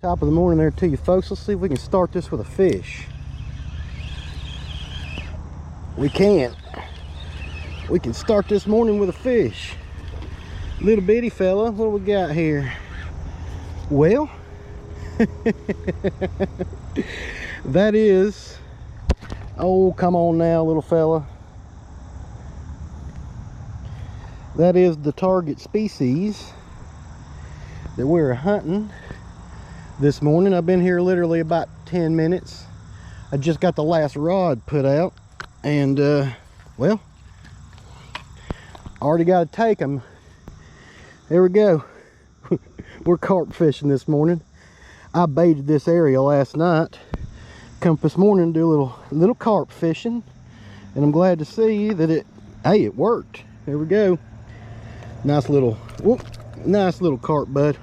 Top of the morning there to you folks. Let's see if we can start this with a fish. We can. We can start this morning with a fish. Little bitty fella, what do we got here? Well, that is, oh, come on now, little fella. That is the target species that we're hunting this morning. I've been here literally about 10 minutes. I just got the last rod put out, and well, already got to take them. There we go. We're carp fishing this morning. I baited this area last night. Come up this morning to do a little carp fishing, and I'm glad to see that it worked. There we go. Nice little, whoop, nice little carp, bud.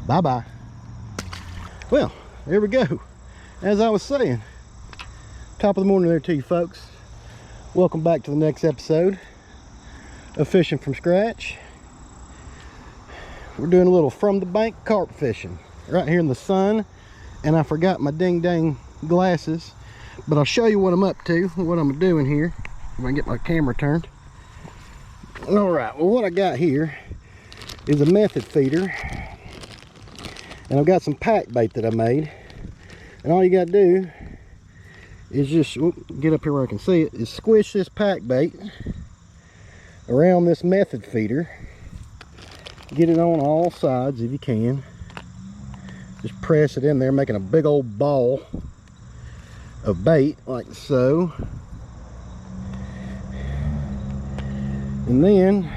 Bye bye. Well, there we go. As I was saying, top of the morning there to you folks. Welcome back to the next episode of Fishing from Scratch. We're doing a little from the bank carp fishing right here in the sun, and I forgot my ding dang glasses, but I'll show you what I'm up to, what I'm doing here. If I can get my camera turned. All right, well, what I got here is a method feeder, and I've got some pack bait that I made, and all you got to do is just get up here where I can see it, is squish this pack bait around this method feeder. Get it on all sides if you can. Just press it in there, making a big old ball of bait like so. And then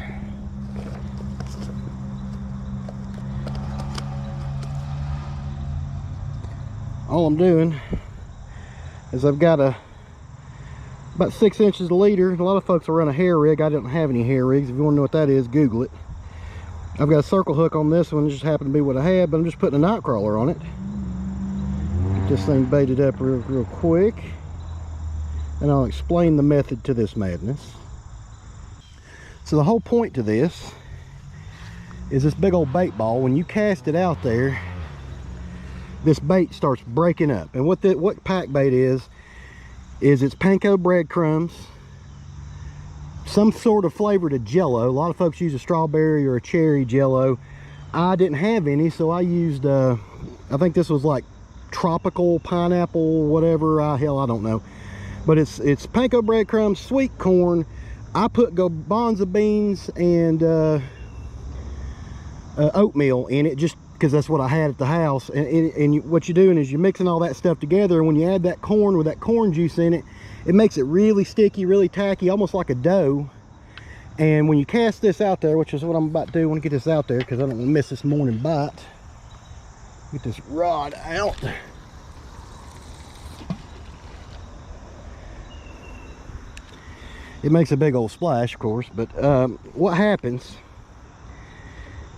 all I'm doing is I've got about 6 inches a leader. A lot of folks will run a hair rig. I don't have any hair rigs. If you want to know what that is, Google it. I've got a circle hook on this one. It just happened to be what I had, but I'm just putting a night crawler on it. Get this thing baited up real quick, and I'll explain the method to this madness. So the whole point to this is this big old bait ball. When you cast it out there, this bait starts breaking up. And what pack bait is it's panko breadcrumbs, some sort of flavor to jello. A lot of folks use a strawberry or a cherry jello. I didn't have any, so I used I think this was like tropical pineapple, whatever. Hell, I don't know, but it's panko breadcrumbs, sweet corn. I put garbanzo beans and oatmeal in it, just because that's what I had at the house. And what you're doing is you're mixing all that stuff together, and when you add that corn with that corn juice in it, it makes it really sticky, really tacky, almost like a dough. And when you cast this out there, which is what I'm about to do, I want to get this out there because I don't want to miss this morning bite. Get this rod out. It makes a big old splash, of course, but what happens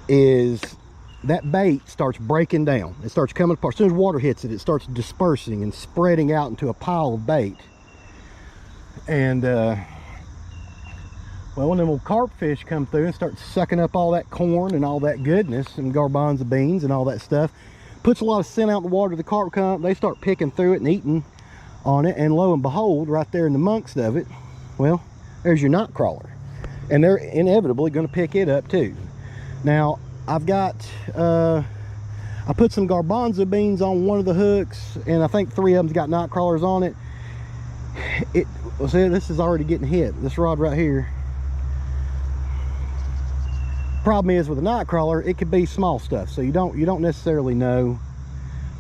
is that bait starts breaking down. It starts coming apart. As soon as water hits it, it starts dispersing and spreading out into a pile of bait. And well, when them old carp fish come through and start sucking up all that corn and all that goodness and garbanzo beans and all that stuff, puts a lot of scent out in the water. The carp come up, they start picking through it and eating on it, and lo and behold, right there in the amongst of it, well, there's your night crawler, and they're inevitably going to pick it up too. Now I've got I put some garbanzo beans on one of the hooks, and I think 3 of them's got night crawlers on it. Well, see, this is already getting hit, this rod right here. Problem is with a night crawler, it could be small stuff, so you don't necessarily know.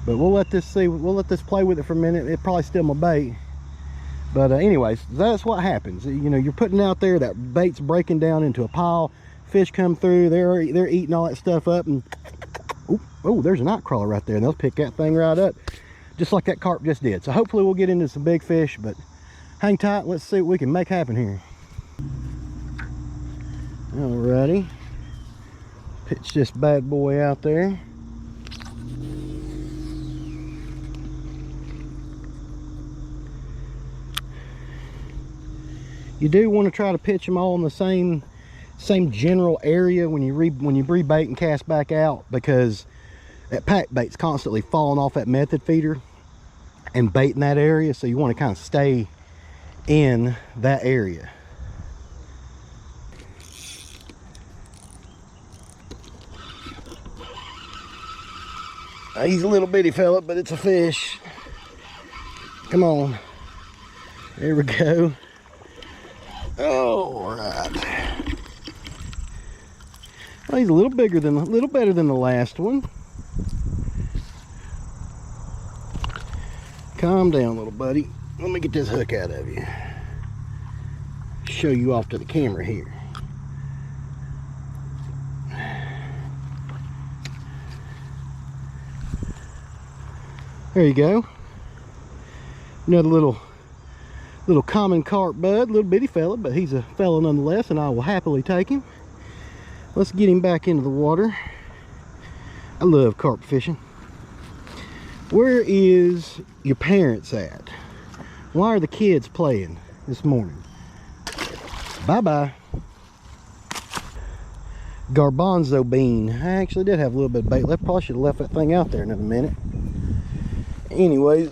But we'll let this play with it for a minute. It probably still my bait, but anyways, that's what happens. You know, you're putting out there, that bait's breaking down into a pile. Fish come through, they're eating all that stuff up, and oh, there's a night crawler right there, and they'll pick that thing right up, just like that carp just did. So hopefully we'll get into some big fish, but hang tight. Let's see what we can make happen here. Alrighty, pitch this bad boy out there. You do want to try to pitch them all in the same general area when you rebait and cast back out, because that pack bait's constantly falling off that method feeder and baiting that area, so you want to kind of stay in that area. He's a little bitty fella, but it's a fish. Come on. There we go. All right. Well, he's a little better than the last one. Calm down, little buddy. Let me get this hook out of you. Show you off to the camera here. There you go. Another little common carp bud, little bitty fella, but he's a fella nonetheless, and I will happily take him. Let's get him back into the water. I love carp fishing. Where is your parents at? Why are the kids playing this morning? Bye-bye. Garbanzo bean. I actually did have a little bit of bait left. Probably should have left that thing out there another minute. Anyways,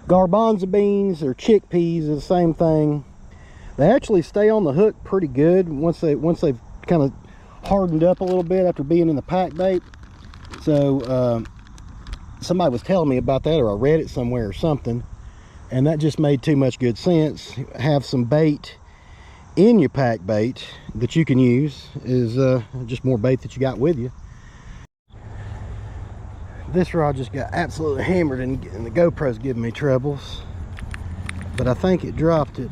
garbanzo beans or chickpeas are the same thing. They actually stay on the hook pretty good once they've kind of hardened up a little bit after being in the pack bait. So somebody was telling me about that, or I read it somewhere or something, and that just made too much good sense. Have some bait in your pack bait that you can use, is just more bait that you got with you. This rod just got absolutely hammered, and the GoPro's giving me troubles, but I think it dropped it.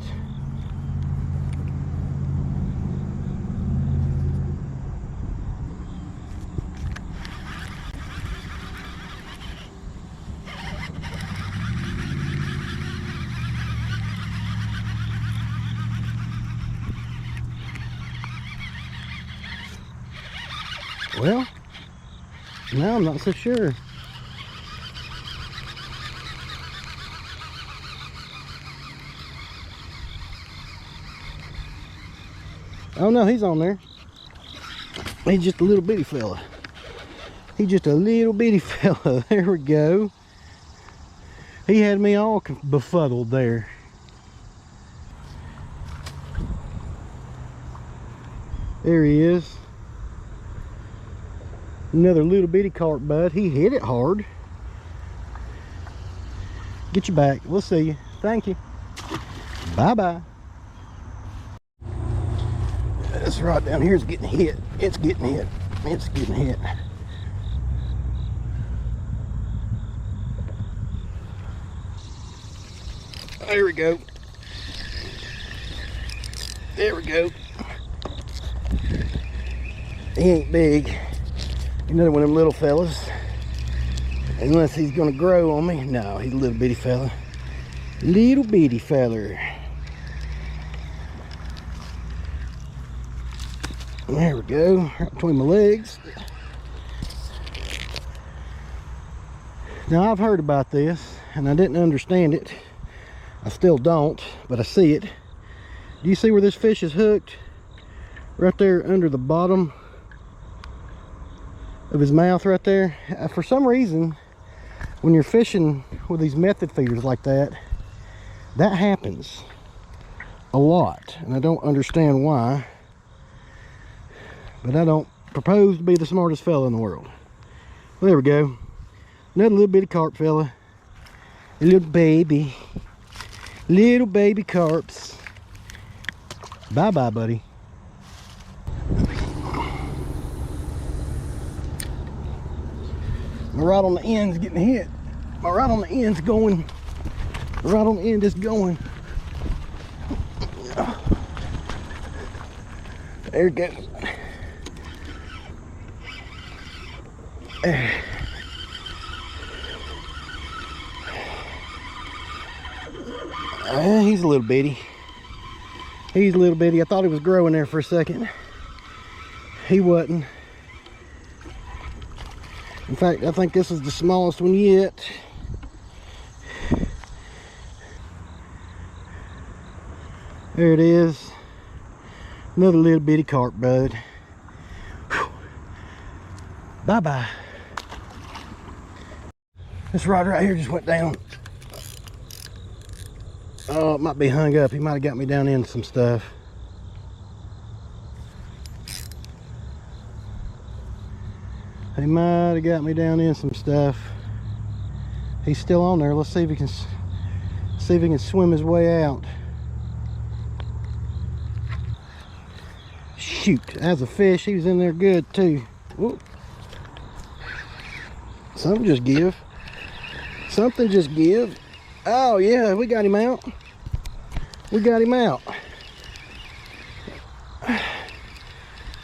Well, now I'm not so sure. Oh no, he's on there. He's just a little bitty fella. He's just a little bitty fella. There we go. He had me all befuddled there. There he is. Another little bitty carp bud. He hit it hard. Get you back. We'll see you. Thank you. Bye-bye. This rod down here is getting hit. It's getting hit. It's getting hit. There we go. There we go. He ain't big. Another one of them little fellas. Unless he's gonna grow on me. No, he's a little bitty fella. Little bitty feller. There we go, right between my legs. Now I've heard about this and I didn't understand it. I still don't, but I see it. Do you see where this fish is hooked? Right there under the bottom of his mouth right there. For some reason, when you're fishing with these method feeders like that, that happens a lot, and I don't understand why. But I don't propose to be the smartest fella in the world. Well, there we go. Another little bitty carp fella. A little baby. Little baby carps. Bye-bye, buddy. My rod on the end's getting hit. My rod on the end's going. The rod on the end is going. There it goes. He's a little bitty. He's a little bitty. I thought he was growing there for a second. He wasn't. In fact, I think this is the smallest one yet. There it is. Another little bitty carp bud. Bye-bye. This rod right here just went down. Oh, it might be hung up. He might have got me down in some stuff. He might have got me down in some stuff. He's still on there. Let's see if he can swim his way out. Shoot, that's a fish. He was in there good too. Whoop. Something just give. Something just give. Oh yeah, we got him out. We got him out.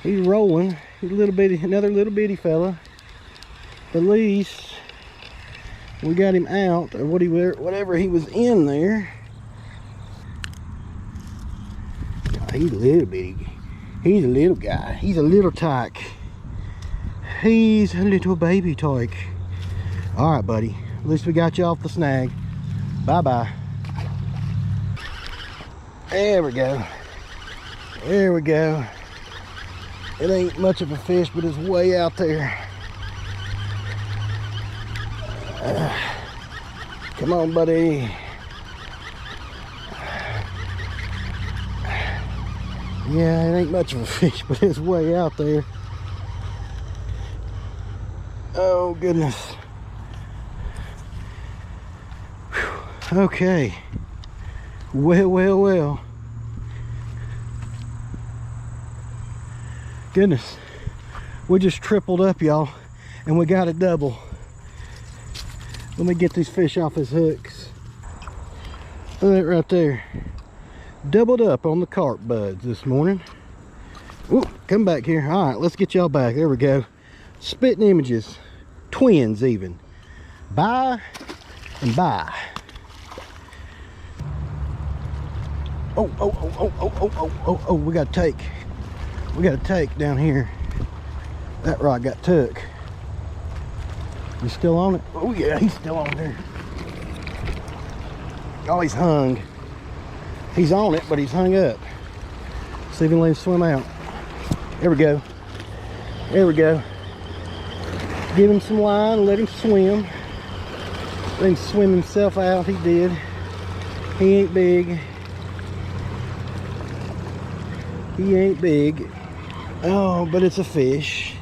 He's rolling. He's a little bitty, another little bitty fella. At least we got him out, or whatever he was in there. Oh, he's a little bitty. He's a little guy. He's a little tyke. He's a little baby tyke. All right, buddy. At least we got you off the snag. Bye-bye. There we go. There we go. It ain't much of a fish, but it's way out there. Come on, buddy. Yeah, it ain't much of a fish, but it's way out there. Oh, goodness. Whew. Okay. Well. Goodness. We just tripled up, y'all, and we got a double. Let me get these fish off his hooks. Look at that right there. Doubled up on the carp buds this morning. Ooh, come back here. All right, let's get y'all back. There we go. Spitting images. Twins even. Bye and bye. Oh, we got to take. We got a take down here. That rod got took. You still on it? Oh yeah, he's still on there. Oh, he's hung. He's on it, but he's hung up. See if we can let him swim out. There we go. There we go. Give him some line, let him swim. Let him swim himself out. He did. He ain't big. He ain't big. Oh, but it's a fish.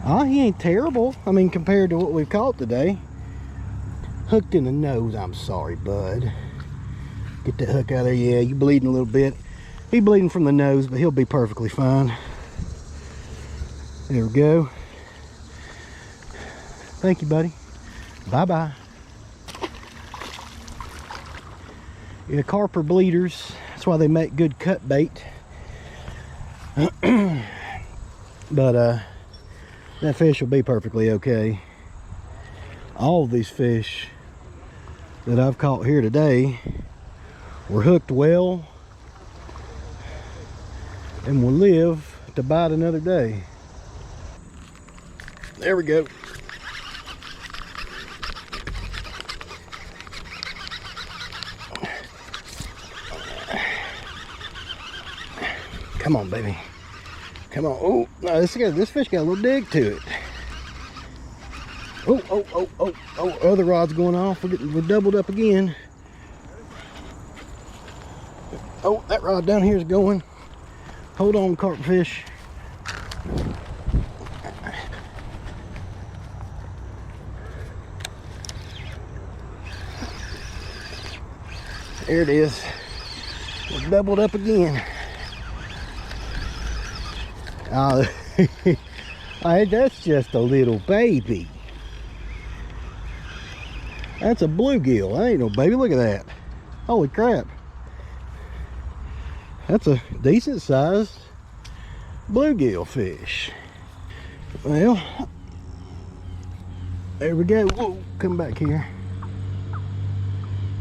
Oh, he ain't terrible. I mean, compared to what we've caught today. Hooked in the nose. I'm sorry, bud. Get that hook out of there. Yeah, you bleeding a little bit. He bleeding from the nose, but he'll be perfectly fine. There we go. Thank you, buddy. Bye-bye. Yeah, carp are bleeders. That's why they make good cut bait. But that fish will be perfectly okay. All of these fish that I've caught here today were hooked well and will live to bite another day. There we go. Come on, baby. Come on. Oh, no, this fish got a little dig to it. Oh, other rod's going off. We're doubled up again. Oh, that rod down here is going. Hold on, carp fish. There it is. We're doubled up again. That's just a little baby. That's a bluegill. That ain't no baby. Look at that. Holy crap. That's a decent sized bluegill fish. Well, there we go. Whoa, come back here.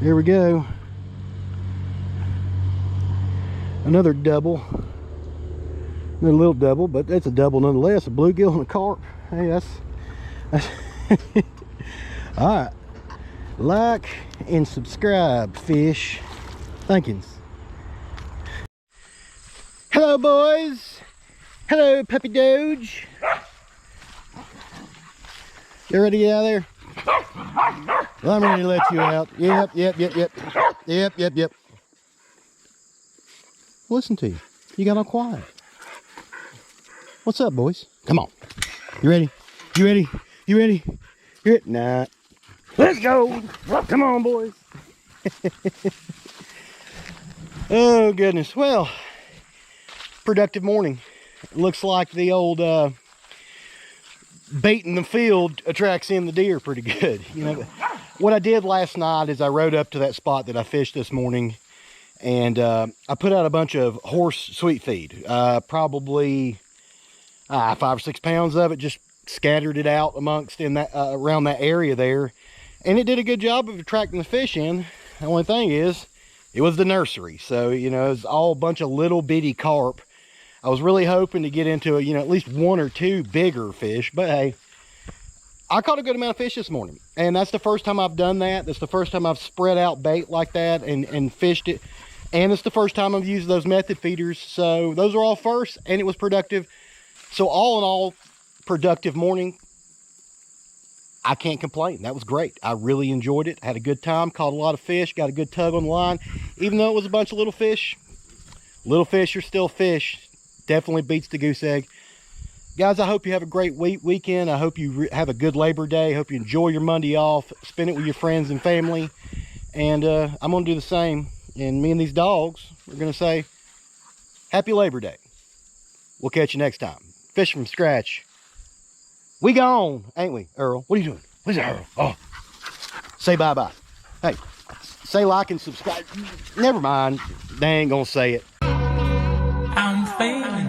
There we go. Another double. A little double, but that's a double nonetheless. A bluegill and a carp. Hey, that's all right. Like and subscribe, fish. Thankins. Hello, boys. Hello, puppy doge. You ready to get out of there? Well, I'm ready to let you out. Yep. Listen to you. You got all quiet. What's up, boys? Come on. You ready? You ready? You ready? You ready? Nah. Let's go. Come on, boys. Oh, goodness. Well, productive morning. It looks like the old bait in the field attracts in the deer pretty good. You know, what I did last night is I rode up to that spot that I fished this morning, and I put out a bunch of horse sweet feed, probably 5 or 6 pounds of it, just scattered it out amongst in that around that area there, and it did a good job of attracting the fish in. The only thing is, it was the nursery, so you know, it's all a bunch of little bitty carp. I was really hoping to get into at least 1 or 2 bigger fish, but hey, I caught a good amount of fish this morning, and that's the first time I've done that. That's the first time I've spread out bait like that and fished it, and it's the first time I've used those method feeders. So those are all first, and it was productive. So all in all, productive morning. I can't complain. That was great. I really enjoyed it. Had a good time, caught a lot of fish, got a good tug on the line. Even though it was a bunch of little fish are still fish. Definitely beats the goose egg. Guys, I hope you have a great weekend. I hope you have a good Labor Day. I hope you enjoy your Monday off. Spend it with your friends and family. And I'm going to do the same. And me and these dogs are going to say, Happy Labor Day. We'll catch you next time. Fish from scratch. We gone, ain't we, Earl? What are you doing? Where's Earl? Oh, say bye-bye. Hey, say like and subscribe. Never mind. They ain't going to say it. I'm failing.